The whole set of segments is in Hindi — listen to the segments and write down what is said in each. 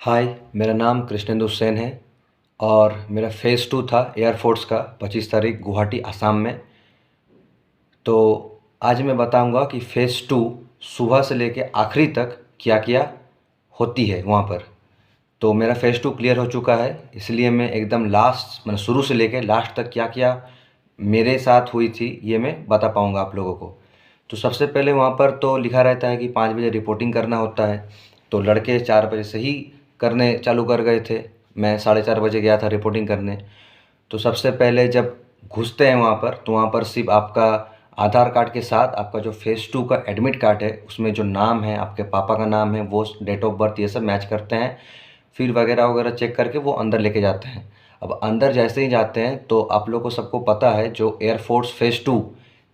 हाय, मेरा नाम कृष्णेंदु सेन है और मेरा फ़ेज़ 2 था एयरफ़ोर्स का 25 तारीख गुवाहाटी असम में। तो आज मैं बताऊंगा कि फ़ेज़ 2 सुबह से लेके आखिरी तक क्या-क्या होती है वहाँ पर। तो मेरा फ़ेज़ 2 क्लियर हो चुका है, इसलिए मैं एकदम लास्ट मतलब शुरू से लेके लास्ट तक क्या-क्या मेरे साथ हुई थी, ये मैं बता पाऊँगा आप लोगों को। तो सबसे पहले वहाँ पर तो लिखा रहता है कि 5 बजे रिपोर्टिंग करना होता है, तो लड़के 4 बजे से ही करने चालू कर गए थे। मैं 4:30 बजे गया था रिपोर्टिंग करने। तो सबसे पहले जब घुसते हैं वहाँ पर, तो वहाँ पर सिर्फ आपका आधार कार्ड के साथ आपका जो फ़ेज़ 2 का एडमिट कार्ड है, उसमें जो नाम है, आपके पापा का नाम है, वो डेट ऑफ़ बर्थ ये सब मैच करते हैं। फिर वगैरह-वगैरह चेक करके वो अंदर लेके जाते हैं। अब अंदर जैसे ही जाते हैं तो आप लोग को सबको पता है जो एयर फ़ोर्स फ़ेज़ 2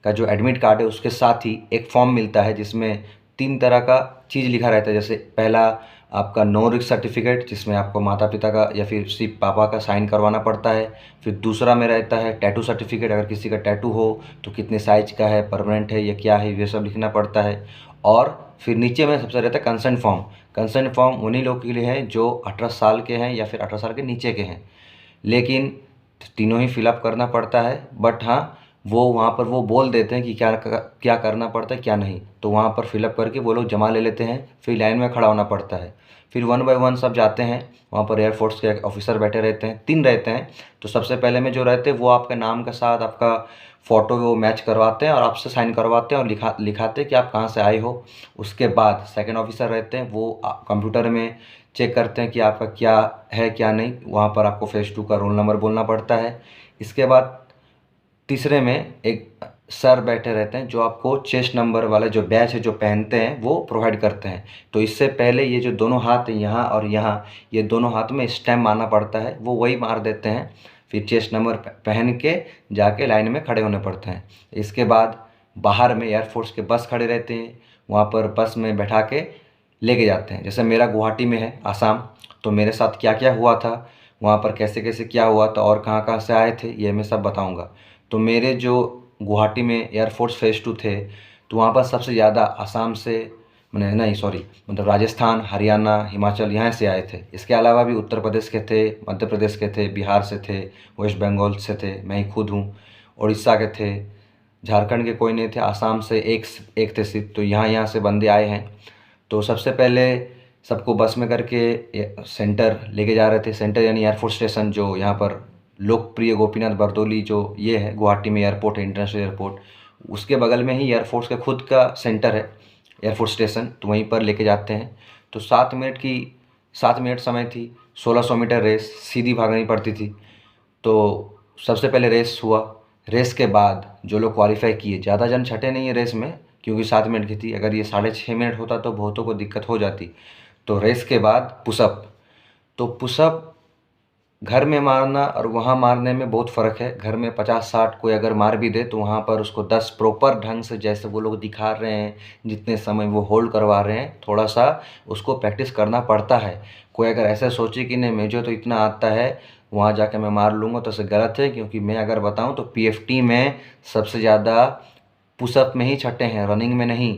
का जो एडमिट कार्ड है उसके साथ ही एक फ़ॉर्म मिलता है जिसमें 3 तरह का चीज़ लिखा रहता है। जैसे पहला आपका नो रिस्क सर्टिफ़िकेट जिसमें आपको माता-पिता का या फिर सिर्फ़ पापा का साइन करवाना पड़ता है। फिर दूसरा में रहता है टैटू सर्टिफ़िकेट, अगर किसी का टैटू हो तो कितने साइज़ का है, परमानेंट है या क्या है, ये सब लिखना पड़ता है। और फिर नीचे में सबसे रहता है कंसेंट फ़ॉर्म। कंसेंट फ़ॉर्म उन्हीं लोगों के लिए है जो 18 साल के हैं या फिर 18 साल के नीचे के हैं। लेकिन तीनों ही फ़िल अप करना पड़ता है, बट हाँ, वो वहाँ पर वो बोल देते हैं कि क्या करना पड़ता है क्या नहीं। तो वहाँ पर फ़िल अप करके वो लोग जमा ले लेते हैं, फिर लाइन में खड़ा होना पड़ता है। फिर वन बाय वन सब जाते हैं, वहाँ पर एयर फ़ोर्स के ऑफ़िसर बैठे रहते हैं, 3 रहते हैं। तो सबसे पहले में जो रहते हैं वो आपके नाम के साथ आपका फ़ोटो वो मैच करवाते हैं और आपसे साइन करवाते हैं और लिखाते हैं कि आप कहाँ से आए हो। उसके बाद सेकंड ऑफ़िसर रहते हैं, वो कंप्यूटर में चेक करते हैं कि आपका क्या है क्या नहीं। वहाँ पर आपको फ़ेज़ 2 का रोल नंबर बोलना पड़ता है। इसके बाद तीसरे में एक सर बैठे रहते हैं जो आपको चेस्ट नंबर वाला जो बैच है जो पहनते हैं वो प्रोवाइड करते हैं। तो इससे पहले ये जो दोनों हाथ हैं यहाँ और यहाँ, ये दोनों हाथ में स्टैम्प मारना पड़ता है, वो वही मार देते हैं। फिर चेस्ट नंबर पहन के जाके लाइन में खड़े होने पड़ते हैं। इसके बाद बाहर में एयरफ़ोर्स के बस खड़े रहते हैं, वहाँ पर बस में बैठा के लेके जाते हैं। जैसे मेरा गुवाहाटी में है आसाम, तो मेरे साथ क्या-क्या हुआ था, वहाँ पर कैसे-कैसे क्या हुआ था और कहाँ-कहाँ से आए थे, ये मैं सब बताऊँगा। तो मेरे जो गुवाहाटी में एयरफ़ोर्स फ़ेज़ 2 थे, तो वहाँ पर सबसे ज़्यादा आसाम से मने नहीं सॉरी मतलब राजस्थान, हरियाणा, हिमाचल यहाँ से आए थे। इसके अलावा भी उत्तर प्रदेश के थे, मध्य प्रदेश के थे, बिहार से थे, वेस्ट बंगाल से थे, मैं ही खुद हूँ, उड़ीसा के थे, झारखंड के कोई नहीं थे, आसाम से एक थे सिर्फ। तो यहाँ-यहाँ से बंदे आए हैं। तो सबसे पहले सबको बस में करके सेंटर लेके जा रहे थे। सेंटर यानी एयरफ़ोर्स स्टेशन जो यहाँ पर लोकप्रिय गोपीनाथ बरदोली जो ये है गुवाहाटी में एयरपोर्ट है, इंटरनेशनल एयरपोर्ट, उसके बगल में ही एयरफ़ोर्स का खुद का सेंटर है, एयरफ़ोर्स स्टेशन, तो वहीं पर लेके जाते हैं। तो 7 मिनट समय थी, 1600 मीटर रेस सीधी भागनी पड़ती थी। तो सबसे पहले रेस हुआ। रेस के बाद जो लोग क्वालीफाई किए, ज़्यादा जन छँटे नहीं है रेस में, क्योंकि 7 मिनट की थी। अगर ये 6.5 मिनट होता तो बहुतों को दिक्कत हो जाती। तो रेस के बाद पुशअप। तो पुशअप घर में मारना और वहाँ मारने में बहुत फ़र्क है। घर में 50-60 कोई अगर मार भी दे तो वहाँ पर उसको 10 प्रॉपर ढंग से जैसे वो लोग दिखा रहे हैं, जितने समय वो होल्ड करवा रहे हैं, थोड़ा-सा उसको प्रैक्टिस करना पड़ता है। कोई अगर ऐसा सोचे कि नहीं मुझे तो इतना आता है, वहाँ जाके मैं मार लूँगा, तो ऐसे गलत है। क्योंकि मैं अगर बताऊँ तो पीएफटी में सबसे ज़्यादा पुशअप में ही छँटे हैं, रनिंग में नहीं।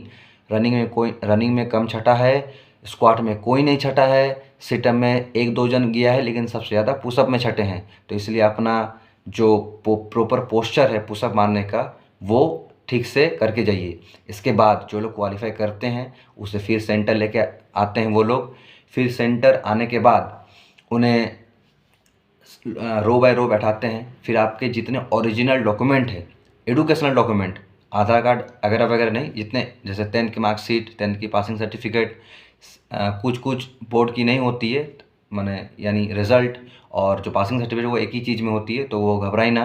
रनिंग में कम छँटा है, स्क्वाट में कोई नहीं छँटा है, सिटअप में 1-2 जन गया है, लेकिन सबसे ज़्यादा पुशअप में छँटे हैं। तो इसलिए अपना जो प्रॉपर पोस्चर है पुशअप मारने का, वो ठीक से करके जाइए। इसके बाद जो लोग क्वालीफाई करते हैं उसे फिर सेंटर लेके आते हैं वो लोग। फिर सेंटर आने के बाद उन्हें रो बाय रो बैठाते हैं। फिर आपके जितने ओरिजिनल डॉक्यूमेंट है, एजुकेशनल डॉक्यूमेंट, आधार कार्ड वगैरह नहीं, जितने जैसे 10th की मार्कशीट, 10th की पासिंग सर्टिफिकेट, कुछ बोर्ड की नहीं होती है, माने यानी रिज़ल्ट और जो पासिंग सर्टिफिकेट वो एक ही चीज़ में होती है, तो वो घबराए ना।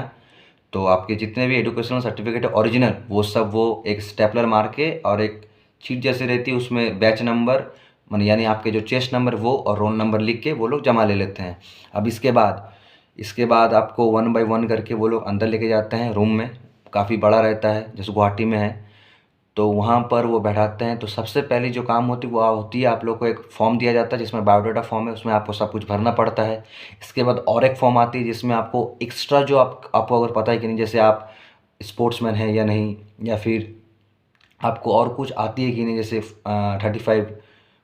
तो आपके जितने भी एजुकेशनल सर्टिफिकेट है ओरिजिनल, वो सब वो एक स्टेपलर मार के और एक शीट जैसी रहती है उसमें बैच नंबर माने यानी आपके जो चेस्ट नंबर वो और रोल नंबर लिख के वो लोग जमा ले लेते हैं। अब इसके बाद आपको वन बाय वन करके वो लोग अंदर लेके जाते हैं रूम में, काफ़ी बड़ा रहता है जैसे गुवाहाटी में है। तो वहाँ पर वो बैठाते हैं। तो सबसे पहली जो काम होती है वो होती है, आप लोग को एक फॉर्म दिया जाता है जिसमें बायोडाटा फॉर्म है, उसमें आपको सब कुछ भरना पड़ता है। इसके बाद और एक फॉर्म आती है जिसमें आपको एक्स्ट्रा जो आपको अगर पता है कि नहीं, जैसे आप स्पोर्ट्समैन हैं या नहीं, या फिर आपको और कुछ आती है कि नहीं, जैसे 35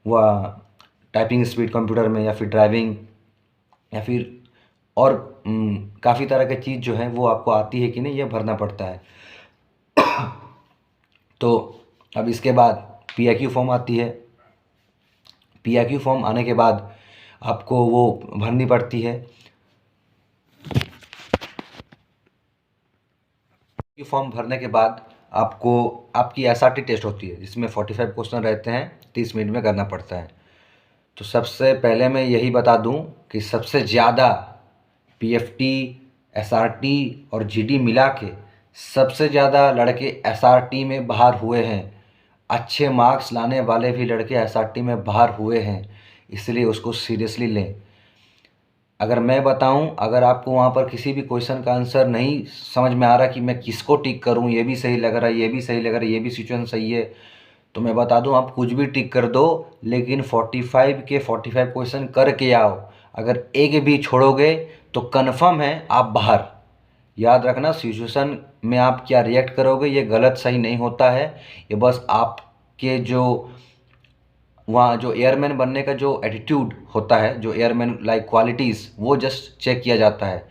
व टाइपिंग स्पीड कंप्यूटर में, या फिर ड्राइविंग, या फिर और काफ़ी तरह की चीज़ जो है वो आपको आती है कि नहीं, ये भरना पड़ता है। तो अब इसके बाद PIQ फॉर्म आती है। PIQ फॉर्म आने के बाद आपको वो भरनी पड़ती है। फॉर्म भरने के बाद आपको आपकी SRT टेस्ट होती है, जिसमें 45 क्वेश्चन रहते हैं, 30 मिनट में करना पड़ता है। तो सबसे पहले मैं यही बता दूं कि सबसे ज़्यादा PFT, SRT और GD मिला के सबसे ज़्यादा लड़के SRT में बाहर हुए हैं। अच्छे मार्क्स लाने वाले भी लड़के SRT में बाहर हुए हैं, इसलिए उसको सीरियसली लें। अगर मैं बताऊं, अगर आपको वहाँ पर किसी भी क्वेश्चन का आंसर नहीं समझ में आ रहा कि मैं किसको टिक करूं, ये भी सही लग रहा है, ये भी सही लग रहा है, ये भी सिचुएशन सही है, तो मैं बता दूं आप कुछ भी टिक कर दो, लेकिन 45 के 45 क्वेश्चन करके आओ। अगर एक भी छोड़ोगे तो कन्फर्म है आप बाहर। याद रखना, सिचुएशन में आप क्या रिएक्ट करोगे ये गलत सही नहीं होता है, ये बस आपके जो वहाँ जो एयरमैन बनने का जो एटीट्यूड होता है, जो एयरमैन लाइक क्वालिटीज़, वो जस्ट चेक किया जाता है।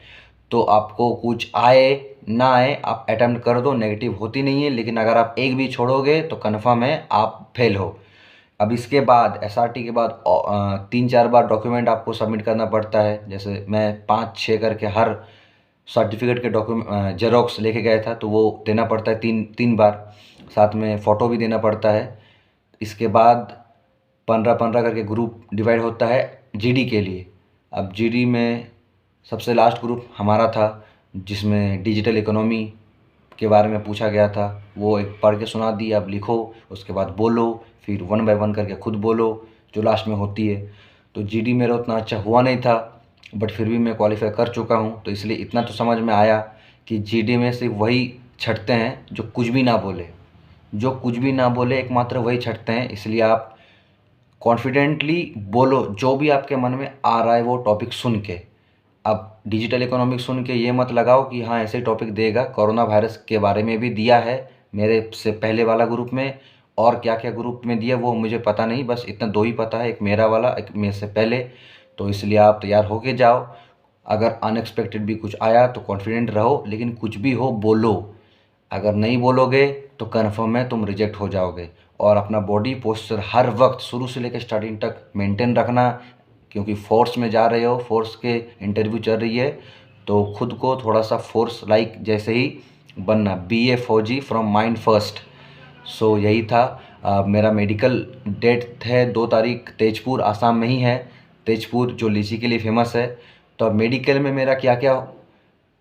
तो आपको कुछ आए ना आए, आप अटेम्प्ट कर दो, नेगेटिव होती नहीं है, लेकिन अगर आप एक भी छोड़ोगे तो कन्फर्म है आप फेल हो। अब इसके बाद SRT के बाद 3-4 बार डॉक्यूमेंट आपको सबमिट करना पड़ता है। जैसे मैं 5-6 करके हर सर्टिफिकेट के डॉक्यूमेंट जेरोक्स लेके गया था, तो वो देना पड़ता है 3 बार, साथ में फ़ोटो भी देना पड़ता है। इसके बाद 15-15 करके ग्रुप डिवाइड होता है GD के लिए। अब GD में सबसे लास्ट ग्रुप हमारा था, जिसमें डिजिटल इकोनॉमी के बारे में पूछा गया था। वो एक पढ़ के सुना दी, अब लिखो, उसके बाद बोलो, फिर 1 बाय 1 करके खुद बोलो, जो लास्ट में होती है। तो GD मेरा उतना अच्छा हुआ नहीं था, बट फिर भी मैं क्वालिफाई कर चुका हूँ। तो इसलिए इतना तो समझ में आया कि GD में सिर्फ वही छँटते हैं जो कुछ भी ना बोले, जो कुछ भी ना बोले एकमात्र वही छँटते हैं। इसलिए आप कॉन्फिडेंटली बोलो जो भी आपके मन में आ रहा है वो टॉपिक सुन के। अब डिजिटल इकोनॉमिक सुन के ये मत लगाओ कि हाँ ऐसे टॉपिक देगा, कोरोना वायरस के बारे में भी दिया है मेरे से पहले वाला ग्रुप में, और क्या क्या ग्रुप में दिया वो मुझे पता नहीं, बस इतना 2 ही पता है, एक मेरा वाला, एक मेरे से पहले। तो इसलिए आप तैयार होके जाओ। अगर अनएक्सपेक्टेड भी कुछ आया तो कॉन्फिडेंट रहो, लेकिन कुछ भी हो बोलो। अगर नहीं बोलोगे तो कन्फर्म है तुम रिजेक्ट हो जाओगे। और अपना बॉडी पोस्चर हर वक्त शुरू से लेकर स्टार्टिंग तक मेंटेन रखना, क्योंकि फोर्स में जा रहे हो, फोर्स के इंटरव्यू चल रही है, तो खुद को थोड़ा सा फोर्स लाइक जैसे ही बनना, बी ए फौजी फ्रॉम माइंड फर्स्ट। सो यही था। मेरा मेडिकल डेट है 2 तारीख, तेजपुर आसाम में ही है, तेजपुर जो लीची के लिए फेमस है। तो अब मेडिकल में मेरा क्या क्या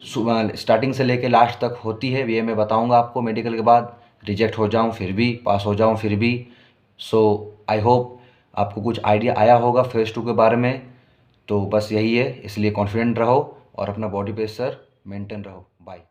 स्टार्टिंग से लेके लास्ट तक होती है ये मैं बताऊंगा आपको। मेडिकल के बाद रिजेक्ट हो जाऊं फिर भी, पास हो जाऊं फिर भी। सो आई होप आपको कुछ आइडिया आया होगा फेज़ 2 के बारे में। तो बस यही है, इसलिए कॉन्फिडेंट रहो और अपना बॉडी प्रेशर मेंटेन रहो। बाय।